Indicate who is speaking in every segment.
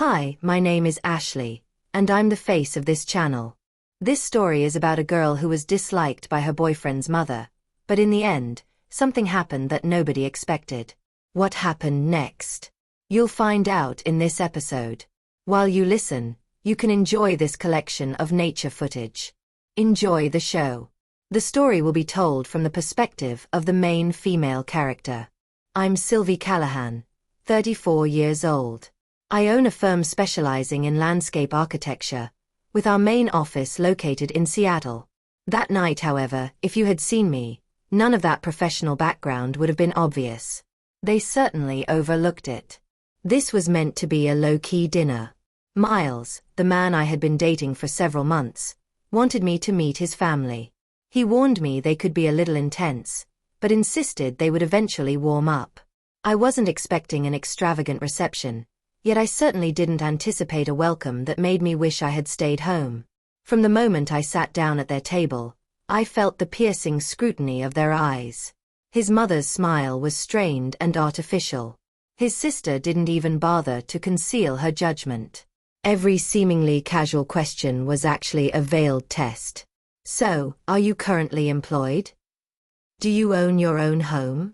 Speaker 1: Hi, my name is Ashley, and I'm the face of this channel. This story is about a girl who was disliked by her boyfriend's mother, but in the end, something happened that nobody expected. What happened next? You'll find out in this episode. While you listen, you can enjoy this collection of nature footage. Enjoy the show. The story will be told from the perspective of the main female character. I'm Sylvie Callahan, 34 years old. I own a firm specializing in landscape architecture, with our main office located in Seattle. That night, however, if you had seen me, none of that professional background would have been obvious. They certainly overlooked it. This was meant to be a low-key dinner. Miles, the man I had been dating for several months, wanted me to meet his family. He warned me they could be a little intense, but insisted they would eventually warm up. I wasn't expecting an extravagant reception, yet I certainly didn't anticipate a welcome that made me wish I had stayed home. From the moment I sat down at their table, I felt the piercing scrutiny of their eyes. His mother's smile was strained and artificial. His sister didn't even bother to conceal her judgment. Every seemingly casual question was actually a veiled test. So, are you currently employed? Do you own your own home?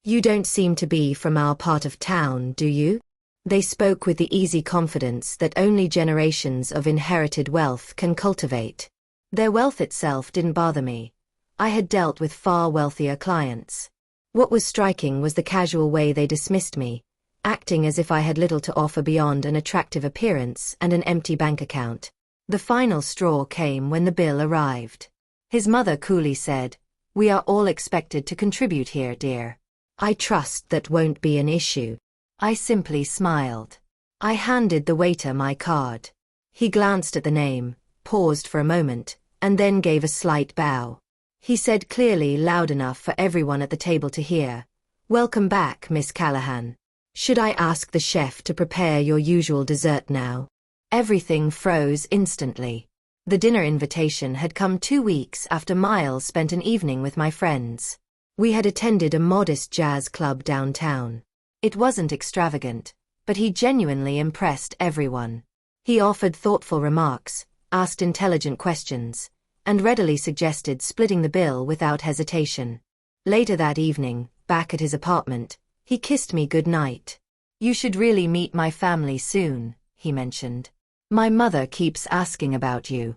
Speaker 1: You don't seem to be from our part of town, do you? They spoke with the easy confidence that only generations of inherited wealth can cultivate. Their wealth itself didn't bother me. I had dealt with far wealthier clients. What was striking was the casual way they dismissed me, acting as if I had little to offer beyond an attractive appearance and an empty bank account. The final straw came when the bill arrived. His mother coolly said, "We are all expected to contribute here, dear. I trust that won't be an issue." I simply smiled. I handed the waiter my card. He glanced at the name, paused for a moment, and then gave a slight bow. He said clearly, loud enough for everyone at the table to hear, "Welcome back, Miss Callahan. Should I ask the chef to prepare your usual dessert now?" Everything froze instantly. The dinner invitation had come 2 weeks after Miles spent an evening with my friends. We had attended a modest jazz club downtown. It wasn't extravagant, but he genuinely impressed everyone. He offered thoughtful remarks, asked intelligent questions, and readily suggested splitting the bill without hesitation. Later that evening, back at his apartment, he kissed me goodnight. "You should really meet my family soon," he mentioned. "My mother keeps asking about you."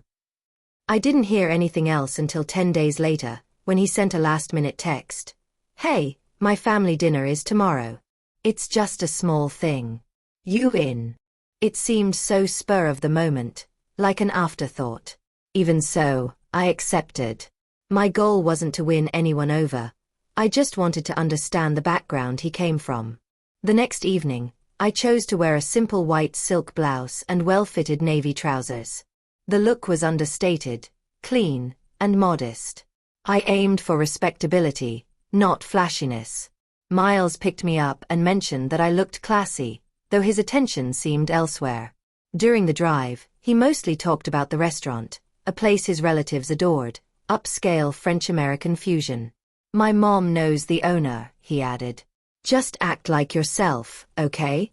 Speaker 1: I didn't hear anything else until 10 days later, when he sent a last-minute text. "Hey, my family dinner is tomorrow. It's just a small thing. You in?" It seemed so spur of the moment, like an afterthought. Even so, I accepted. My goal wasn't to win anyone over. I just wanted to understand the background he came from. The next evening, I chose to wear a simple white silk blouse and well-fitted navy trousers. The look was understated, clean, and modest. I aimed for respectability, not flashiness. Miles picked me up and mentioned that I looked classy, though his attention seemed elsewhere. During the drive, he mostly talked about the restaurant, a place his relatives adored, upscale French-American fusion. "My mom knows the owner," he added. "Just act like yourself, okay?"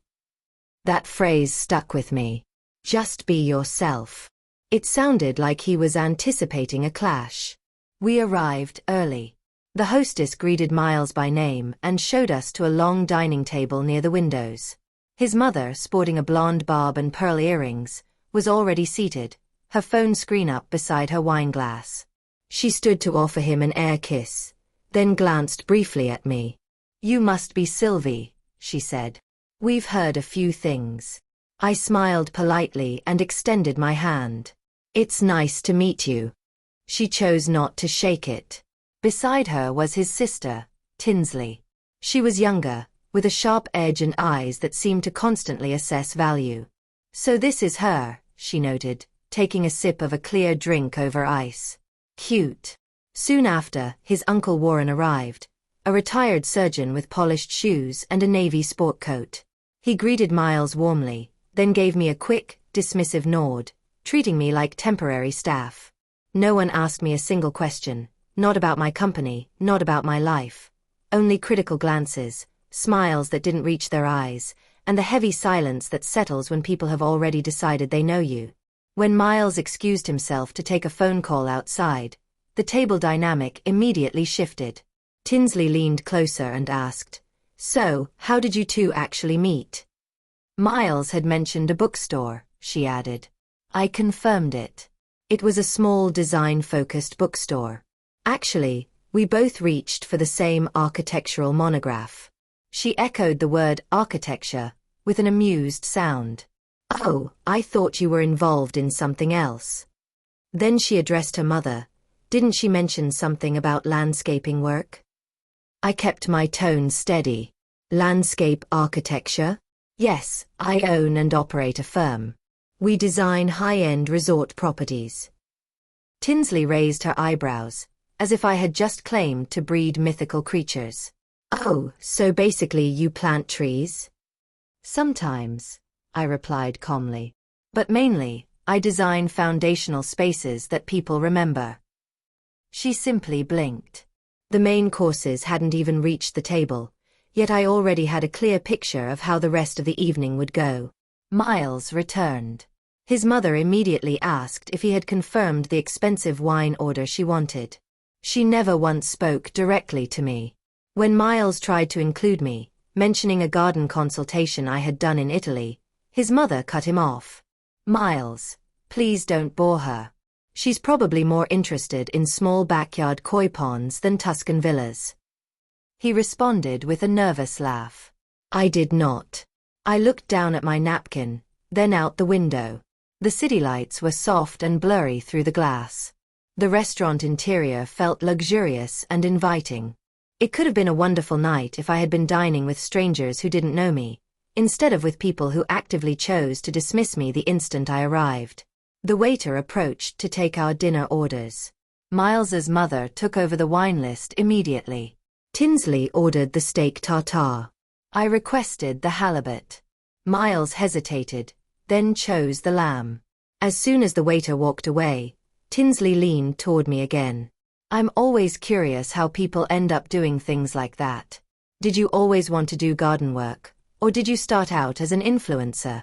Speaker 1: That phrase stuck with me. Just be yourself. It sounded like he was anticipating a clash. We arrived early. The hostess greeted Miles by name and showed us to a long dining table near the windows. His mother, sporting a blonde bob and pearl earrings, was already seated, her phone screen up beside her wine glass. She stood to offer him an air kiss, then glanced briefly at me. "You must be Sylvie," she said. "We've heard a few things." I smiled politely and extended my hand. "It's nice to meet you." She chose not to shake it. Beside her was his sister, Tinsley. She was younger, with a sharp edge and eyes that seemed to constantly assess value. "So this is her," she noted, taking a sip of a clear drink over ice. "Cute." Soon after, his Uncle Warren arrived, a retired surgeon with polished shoes and a navy sport coat. He greeted Miles warmly, then gave me a quick, dismissive nod, treating me like temporary staff. No one asked me a single question. Not about my company, not about my life. Only critical glances, smiles that didn't reach their eyes, and the heavy silence that settles when people have already decided they know you. When Miles excused himself to take a phone call outside, the table dynamic immediately shifted. Tinsley leaned closer and asked, "So, how did you two actually meet?" Miles had mentioned a bookstore, she added. I confirmed it. It was a small design-focused bookstore. Actually, we both reached for the same architectural monograph. She echoed the word architecture with an amused sound. Oh, I thought you were involved in something else. Then she addressed her mother. Didn't she mention something about landscaping work? I kept my tone steady. Landscape architecture? Yes, I own and operate a firm. We design high-end resort properties. Tinsley raised her eyebrows, as if I had just claimed to breed mythical creatures. Oh, so basically you plant trees? Sometimes, I replied calmly. But mainly, I design foundational spaces that people remember. She simply blinked. The main courses hadn't even reached the table, yet I already had a clear picture of how the rest of the evening would go. Miles returned. His mother immediately asked if he had confirmed the expensive wine order she wanted. She never once spoke directly to me. When Miles tried to include me, mentioning a garden consultation I had done in Italy, his mother cut him off. Miles, please don't bore her. She's probably more interested in small backyard koi ponds than Tuscan villas. He responded with a nervous laugh. I did not. I looked down at my napkin, then out the window. The city lights were soft and blurry through the glass. The restaurant interior felt luxurious and inviting. It could have been a wonderful night if I had been dining with strangers who didn't know me, instead of with people who actively chose to dismiss me the instant I arrived. The waiter approached to take our dinner orders. Miles's mother took over the wine list immediately. Tinsley ordered the steak tartare. I requested the halibut. Miles hesitated, then chose the lamb. As soon as the waiter walked away, Tinsley leaned toward me again. I'm always curious how people end up doing things like that. Did you always want to do garden work, or did you start out as an influencer?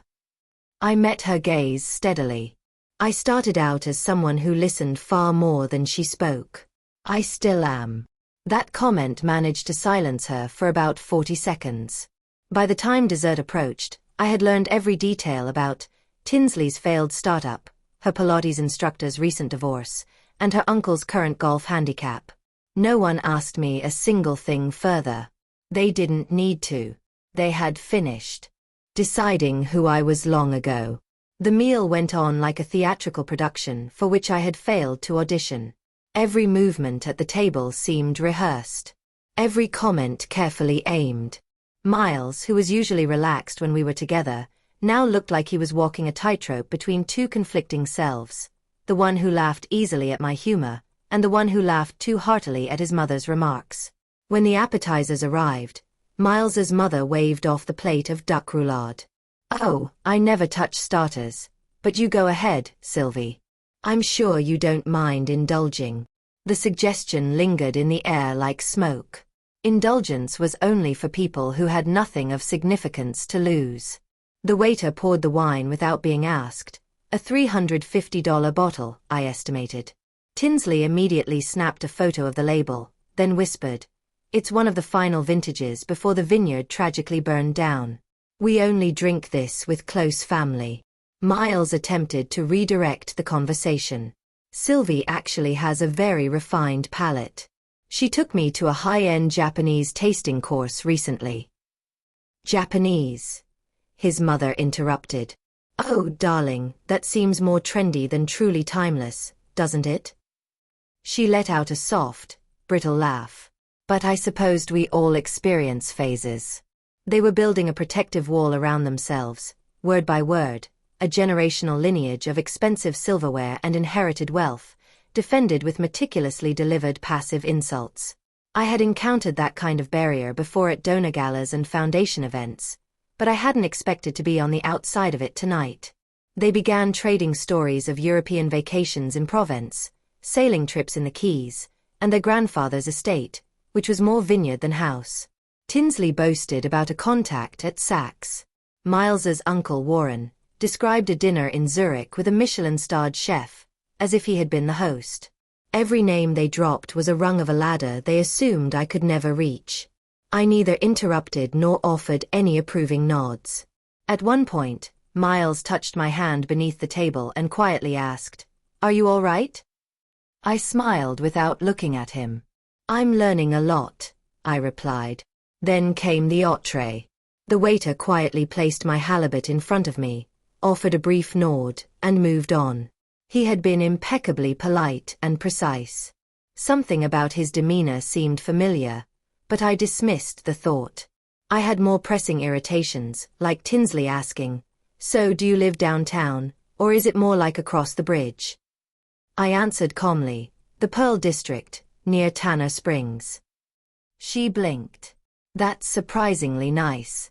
Speaker 1: I met her gaze steadily. I started out as someone who listened far more than she spoke. I still am. That comment managed to silence her for about 40 seconds. By the time dessert approached, I had learned every detail about Tinsley's failed startup, her Pilates instructor's recent divorce, and her uncle's current golf handicap. No one asked me a single thing further. They didn't need to. They had finished deciding who I was long ago. The meal went on like a theatrical production for which I had failed to audition. Every movement at the table seemed rehearsed. Every comment carefully aimed. Miles, who was usually relaxed when we were together, now looked like he was walking a tightrope between two conflicting selves, the one who laughed easily at my humor, and the one who laughed too heartily at his mother's remarks. When the appetizers arrived, Miles's mother waved off the plate of duck roulade. Oh, I never touch starters, but you go ahead, Sylvie. I'm sure you don't mind indulging. The suggestion lingered in the air like smoke. Indulgence was only for people who had nothing of significance to lose. The waiter poured the wine without being asked. A $350 bottle, I estimated. Tinsley immediately snapped a photo of the label, then whispered, "It's one of the final vintages before the vineyard tragically burned down. We only drink this with close family." Miles attempted to redirect the conversation. Sylvie actually has a very refined palate. She took me to a high-end Japanese tasting course recently. Japanese? His mother interrupted. Oh, darling, that seems more trendy than truly timeless, doesn't it? She let out a soft, brittle laugh. But I supposed we all experience phases. They were building a protective wall around themselves, word by word, a generational lineage of expensive silverware and inherited wealth, defended with meticulously delivered passive insults. I had encountered that kind of barrier before at donor galas and foundation events, but I hadn't expected to be on the outside of it tonight. They began trading stories of European vacations in Provence, sailing trips in the Keys, and their grandfather's estate, which was more vineyard than house. Tinsley boasted about a contact at Saks. Miles's uncle Warren described a dinner in Zurich with a Michelin-starred chef, as if he had been the host. Every name they dropped was a rung of a ladder they assumed I could never reach. I neither interrupted nor offered any approving nods. At one point, Miles touched my hand beneath the table and quietly asked, "Are you all right?" I smiled without looking at him. "I'm learning a lot," I replied. Then came the entree. The waiter quietly placed my halibut in front of me, offered a brief nod, and moved on. He had been impeccably polite and precise. Something about his demeanor seemed familiar, but I dismissed the thought. I had more pressing irritations, like Tinsley asking, "So do you live downtown, or is it more like across the bridge?" I answered calmly, "The Pearl District, near Tanner Springs." She blinked. "That's surprisingly nice."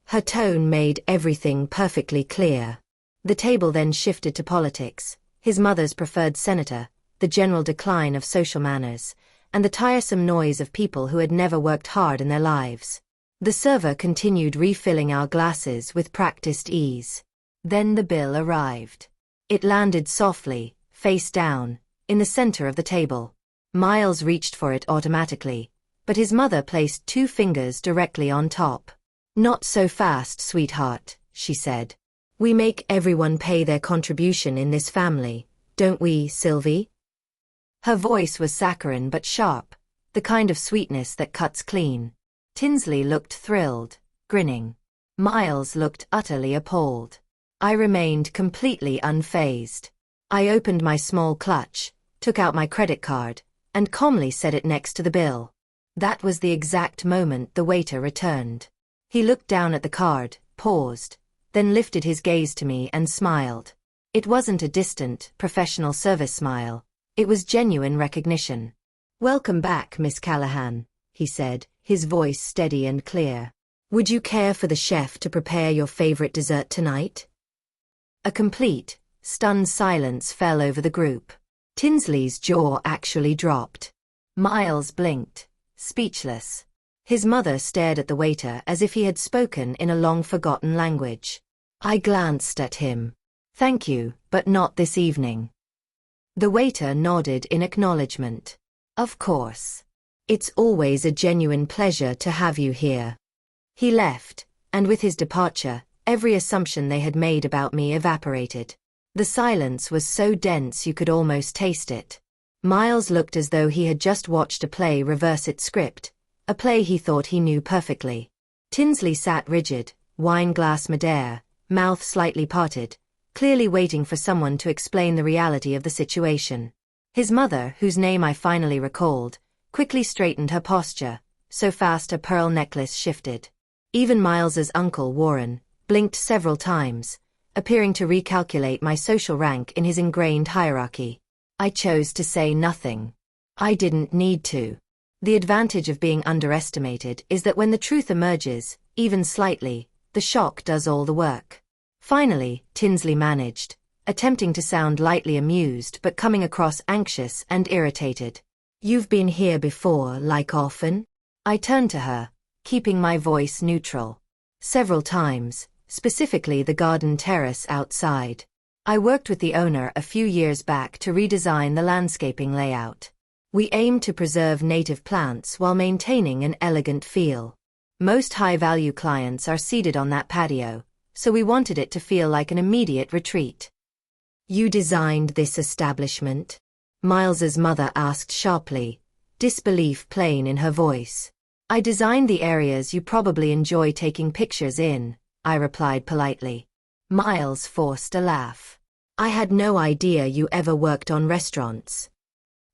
Speaker 1: Her tone made everything perfectly clear. The table then shifted to politics, his mother's preferred senator, the general decline of social manners, and the tiresome noise of people who had never worked hard in their lives. The server continued refilling our glasses with practiced ease. Then the bill arrived. It landed softly, face down, in the center of the table. Miles reached for it automatically, but his mother placed 2 fingers directly on top. "Not so fast, sweetheart," she said. "We make everyone pay their contribution in this family, don't we, Sylvie?" Her voice was saccharine but sharp, the kind of sweetness that cuts clean. Tinsley looked thrilled, grinning. Miles looked utterly appalled. I remained completely unfazed. I opened my small clutch, took out my credit card, and calmly set it next to the bill. That was the exact moment the waiter returned. He looked down at the card, paused, then lifted his gaze to me and smiled. It wasn't a distant, professional service smile. It was genuine recognition. "Welcome back, Miss Callahan," he said, his voice steady and clear. "Would you care for the chef to prepare your favorite dessert tonight?" A complete, stunned silence fell over the group. Tinsley's jaw actually dropped. Miles blinked, speechless. His mother stared at the waiter as if he had spoken in a long-forgotten language. I glanced at him. "Thank you, but not this evening." The waiter nodded in acknowledgement. "Of course. It's always a genuine pleasure to have you here." He left, and with his departure, every assumption they had made about me evaporated. The silence was so dense you could almost taste it. Miles looked as though he had just watched a play reverse its script, a play he thought he knew perfectly. Tinsley sat rigid, wine glass midair, mouth slightly parted, clearly waiting for someone to explain the reality of the situation. His mother, whose name I finally recalled, quickly straightened her posture, so fast a pearl necklace shifted. Even Miles's uncle Warren blinked several times, appearing to recalculate my social rank in his ingrained hierarchy. I chose to say nothing. I didn't need to. The advantage of being underestimated is that when the truth emerges, even slightly, the shock does all the work. Finally, Tinsley managed, attempting to sound lightly amused but coming across anxious and irritated. "You've been here before, like often?" I turned to her, keeping my voice neutral. "Several times, specifically the garden terrace outside. I worked with the owner a few years back to redesign the landscaping layout. We aim to preserve native plants while maintaining an elegant feel. Most high-value clients are seated on that patio, so we wanted it to feel like an immediate retreat." "You designed this establishment?" Miles's mother asked sharply, disbelief plain in her voice. "I designed the areas you probably enjoy taking pictures in," I replied politely. Miles forced a laugh. "I had no idea you ever worked on restaurants."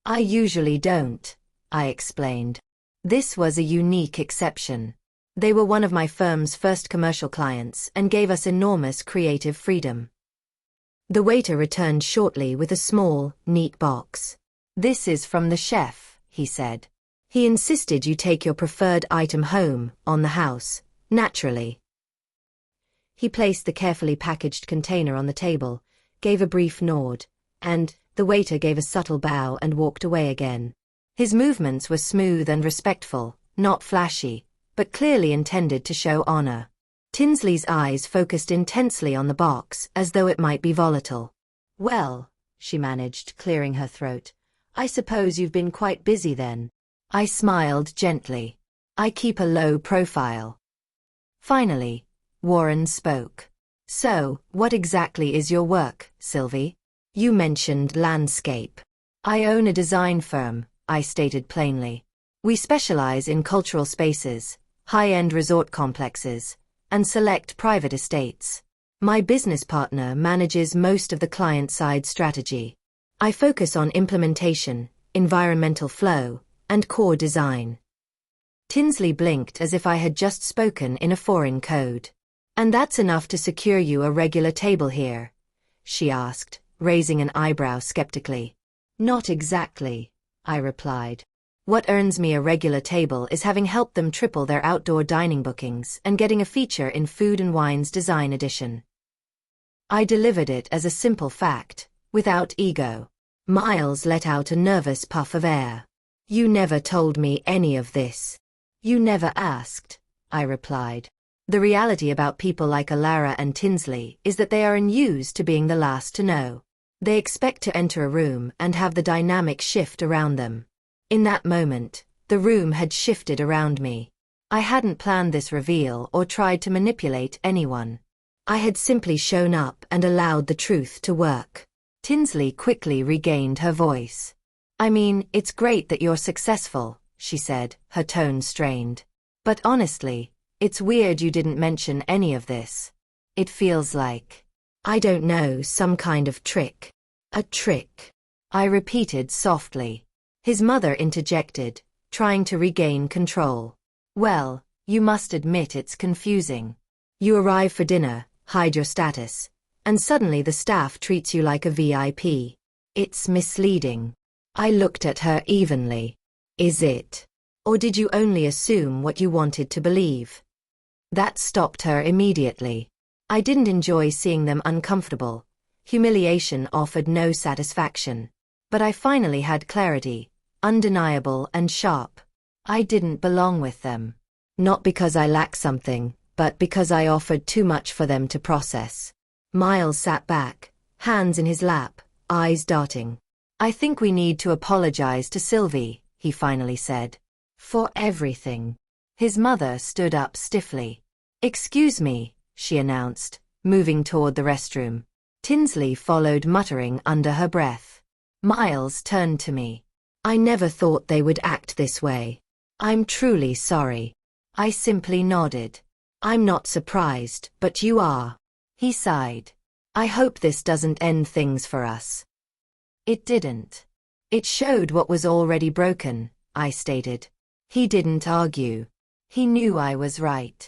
Speaker 1: "I usually don't," I explained. This was a unique exception. They were one of my firm's first commercial clients and gave us enormous creative freedom. The waiter returned shortly with a small, neat box. "This is from the chef," he said. "He insisted you take your preferred item home, on the house, naturally." He placed the carefully packaged container on the table, gave a brief nod, and the waiter gave a subtle bow and walked away again. His movements were smooth and respectful, not flashy, but clearly intended to show honor. Tinsley's eyes focused intensely on the box as though it might be volatile. "Well," she managed, clearing her throat, "I suppose you've been quite busy then." I smiled gently. "I keep a low profile." Finally, Warren spoke. "So, what exactly is your work, Sylvie? You mentioned landscape." "I own a design firm," I stated plainly. "We specialize in cultural spaces, high-end resort complexes, and select private estates. My business partner manages most of the client-side strategy. I focus on implementation, environmental flow, and core design." Tinsley blinked as if I had just spoken in a foreign code. "And that's enough to secure you a regular table here?" she asked, raising an eyebrow skeptically. "Not exactly," I replied. "What earns me a regular table is having helped them triple their outdoor dining bookings and getting a feature in Food and Wine's design edition." I delivered it as a simple fact, without ego. Miles let out a nervous puff of air. "You never told me any of this." "You never asked," I replied. "The reality about people like Alara and Tinsley is that they are unused to being the last to know. They expect to enter a room and have the dynamic shift around them." In that moment, the room had shifted around me. I hadn't planned this reveal or tried to manipulate anyone. I had simply shown up and allowed the truth to work. Tinsley quickly regained her voice. "I mean, it's great that you're successful," she said, her tone strained. "But honestly, it's weird you didn't mention any of this. It feels like, I don't know, some kind of trick." "A trick," I repeated softly. His mother interjected, trying to regain control. "Well, you must admit it's confusing. You arrive for dinner, hide your status, and suddenly the staff treats you like a VIP. It's misleading." I looked at her evenly. "Is it? Or did you only assume what you wanted to believe?" That stopped her immediately. I didn't enjoy seeing them uncomfortable. Humiliation offered no satisfaction. But I finally had clarity, undeniable and sharp. I didn't belong with them. Not because I lacked something, but because I offered too much for them to process. Miles sat back, hands in his lap, eyes darting. "I think we need to apologize to Sylvie," he finally said. "For everything." His mother stood up stiffly. "Excuse me," she announced, moving toward the restroom. Tinsley followed, muttering under her breath. Miles turned to me. "I never thought they would act this way. I'm truly sorry." I simply nodded. "I'm not surprised, but you are." He sighed. "I hope this doesn't end things for us." It didn't. It showed what was already broken, I stated. He didn't argue. He knew I was right.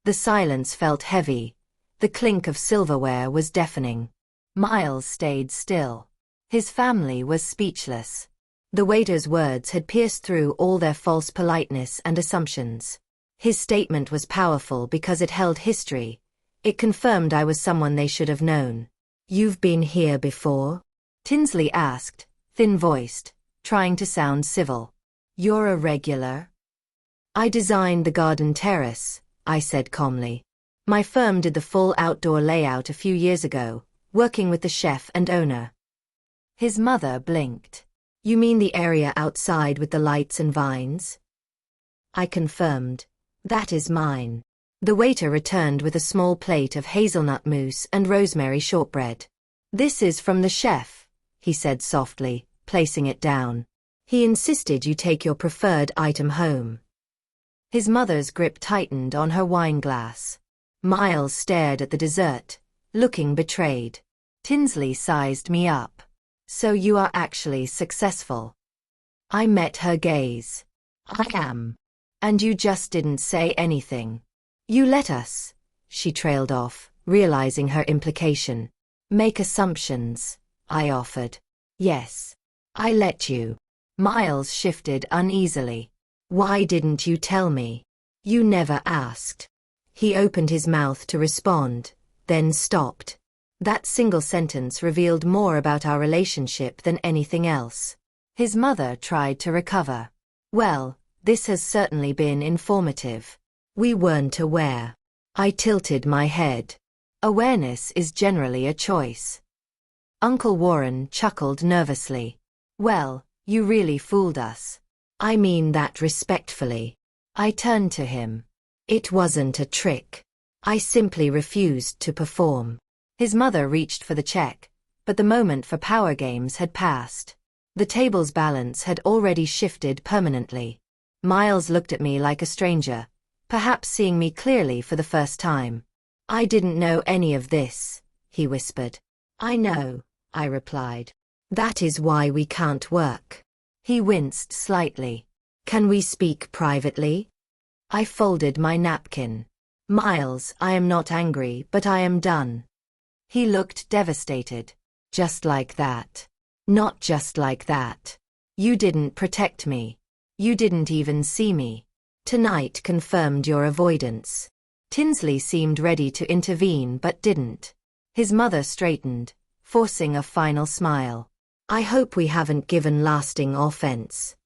Speaker 1: The silence felt heavy. The clink of silverware was deafening. Miles stayed still. His family was speechless. The waiter's words had pierced through all their false politeness and assumptions. His statement was powerful because it held history. It confirmed I was someone they should have known. "You've been here before?" Tinsley asked, thin-voiced, trying to sound civil. "You're a regular?" "I designed the garden terrace," I said calmly. "My firm did the full outdoor layout a few years ago, working with the chef and owner." His mother blinked. "You mean the area outside with the lights and vines?" I confirmed. "That is mine." The waiter returned with a small plate of hazelnut mousse and rosemary shortbread. "This is from the chef," he said softly, placing it down. "He insisted you take your preferred item home." His mother's grip tightened on her wine glass. Miles stared at the dessert, looking betrayed. Tinsley sized me up. "So you are actually successful." I met her gaze. "I am. And you just didn't say anything. You let us," she trailed off, realizing her implication. "Make assumptions," I offered. "Yes. I let you." Miles shifted uneasily. "Why didn't you tell me?" "You never asked." He opened his mouth to respond, then stopped. That single sentence revealed more about our relationship than anything else. His mother tried to recover. "Well, this has certainly been informative. We weren't aware." I tilted my head. Awareness is generally a choice. Uncle Warren chuckled nervously. Well, you really fooled us. I mean that respectfully. I turned to him. It wasn't a trick. I simply refused to perform. His mother reached for the check, but the moment for power games had passed. The table's balance had already shifted permanently. Miles looked at me like a stranger, perhaps seeing me clearly for the first time. I didn't know any of this, he whispered. I know, I replied. That is why we can't work. He winced slightly. Can we speak privately? I folded my napkin. Miles, I am not angry, but I am done. He looked devastated. Just like that. Not just like that. You didn't protect me. You didn't even see me. Tonight confirmed your avoidance. Tinsley seemed ready to intervene but didn't. His mother straightened, forcing a final smile. I hope we haven't given lasting offense.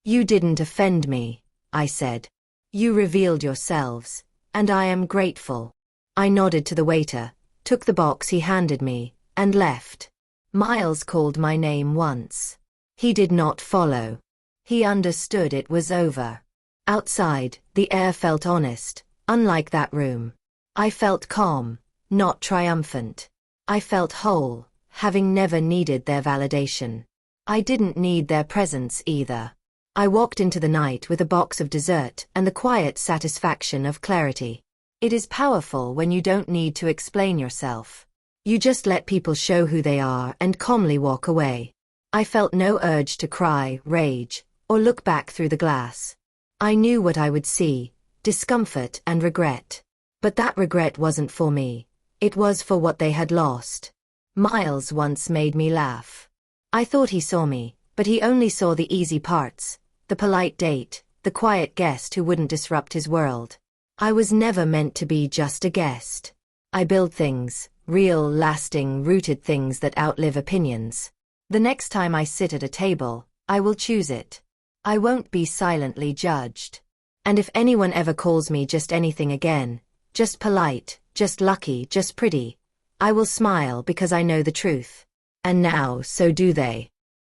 Speaker 1: You didn't offend me, I said. You revealed yourselves, and I am grateful. I nodded to the waiter, took the box he handed me, and left. Miles called my name once. He did not follow. He understood it was over. Outside, the air felt honest, unlike that room. I felt calm, not triumphant. I felt whole, having never needed their validation. I didn't need their presence either. I walked into the night with a box of dessert and the quiet satisfaction of clarity. It is powerful when you don't need to explain yourself. You just let people show who they are and calmly walk away. I felt no urge to cry, rage, or look back through the glass. I knew what I would see, discomfort and regret. But that regret wasn't for me. It was for what they had lost. Miles once made me laugh. I thought he saw me, but he only saw the easy parts, the polite date, the quiet guest who wouldn't disrupt his world. I was never meant to be just a guest. I build things, real, lasting, rooted things that outlive opinions. The next time I sit at a table, I will choose it. I won't be silently judged. And if anyone ever calls me just anything again, just polite, just lucky, just pretty, I will smile because I know the truth. And now, so do they.